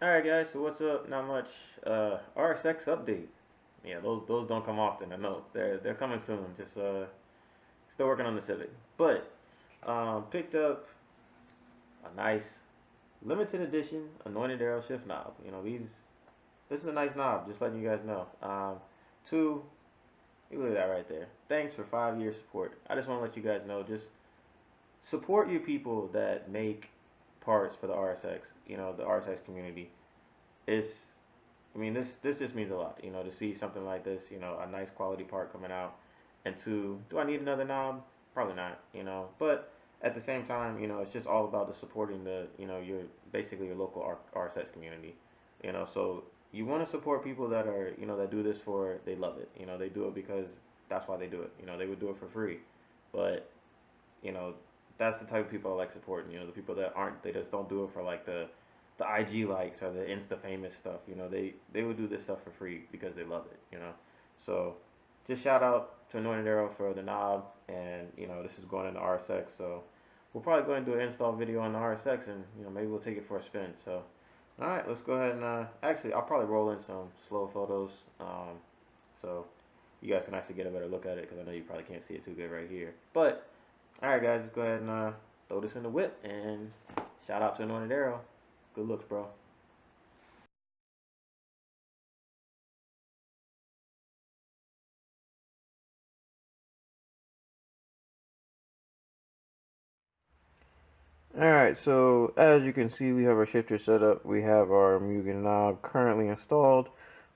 Alright guys, so what's up? Not much. RSX update. Yeah, those don't come often. I know. They're coming soon. Just still working on the Civic. But picked up a nice limited edition Anointed Aero shift knob. This is a nice knob, just letting you guys know. Two, you look at that right there. Thanks for 5 years support. I just want to let you guys know, just support your people that make parts for the RSX, the RSX community. It's, this just means a lot, to see something like this, a nice quality part coming out. And two, do I need another knob? Probably not, but at the same time, it's just all about the supporting basically your local RSX community, so you want to support people that are, that do this for, they love it, they do it because that's why they do it, they would do it for free, but, you know, that's the type of people I like supporting. The people that aren't, they just don't do it for like the IG likes or the Insta famous stuff. They would do this stuff for free because they love it. So just shout out to Anointed Aero for the knob, and this is going into RSX. So we'll probably go and do an install video on the RSX, and maybe we'll take it for a spin. So all right, let's go ahead and actually I'll probably roll in some slow photos, so you guys can actually get a better look at it, because I know you probably can't see it too good right here, but. Alright guys, let's go ahead and throw this in the whip, and shout out to Anointed Aero. Good looks, bro. Alright, so as you can see, we have our shifter set up. We have our Mugen knob currently installed.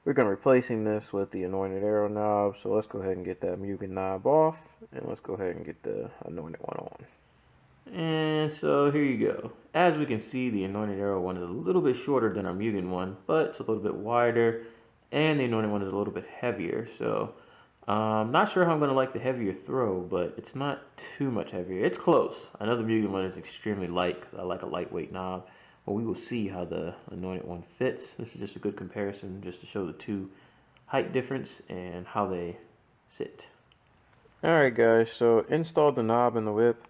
We're going to be replacing this with the Anointed Aero knob. So let's go ahead and get that Mugen knob off, and let's go ahead and get the Anointed one on. And so here you go. As we can see, the Anointed Aero one is a little bit shorter than our Mugen one, but it's a little bit wider, and the Anointed one is a little bit heavier. So not sure how I'm going to like the heavier throw, but it's not too much heavier. It's close. I know the Mugen one is extremely light, because I like a lightweight knob, but we will see how the Anointed one fits. This is just a good comparison, just to show the two height difference and how they sit. Alright guys, so installed the knob in the whip.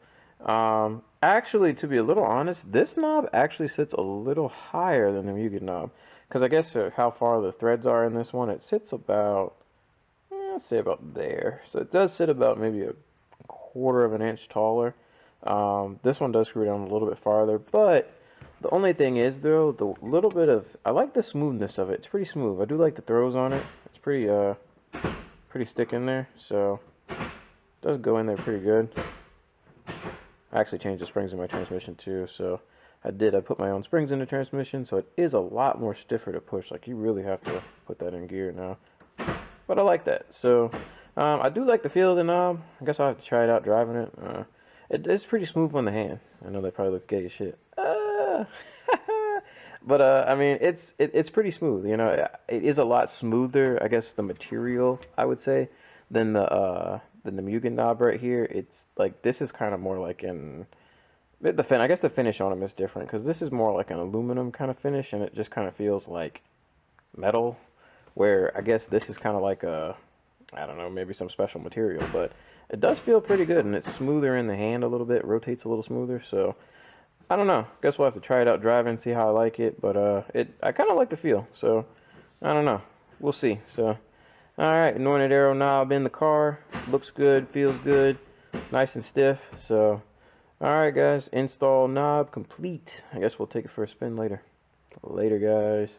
Actually, to be a little honest, this knob actually sits a little higher than the Mugen knob, because I guess how far the threads are in this one, it sits about, let's say about there. So it does sit about maybe a quarter of an inch taller. This one does screw down a little bit farther, but the only thing is though, the little bit of, I like the smoothness of it. It's pretty smooth. I do like the throws on it. It's pretty stick in there, so it does go in there pretty good. I actually changed the springs in my transmission too, so I put my own springs in the transmission, so it is a lot more stiffer to push. Like, you really have to put that in gear now. But I like that. So I do like the feel of the knob. I guess I'll have to try it out driving it. It's pretty smooth on the hand. I know they probably look gay as shit. But I mean, it's pretty smooth. It is a lot smoother, I guess, the material, I would say, than the Mugen knob right here. It's like, this is kind of more like I guess the finish on them is different, because this is more like an aluminum kind of finish, and it just kind of feels like metal, where I guess this is kind of like I don't know, maybe some special material, but it does feel pretty good, and it's smoother in the hand a little bit, rotates a little smoother. So I don't know, guess we'll have to try it out driving, see how I like it, but I kind of like the feel, so I don't know, we'll see. So alright, Anointed Aero knob in the car. Looks good, feels good, nice and stiff. So, alright guys, install knob complete. I guess we'll take it for a spin later. Later guys.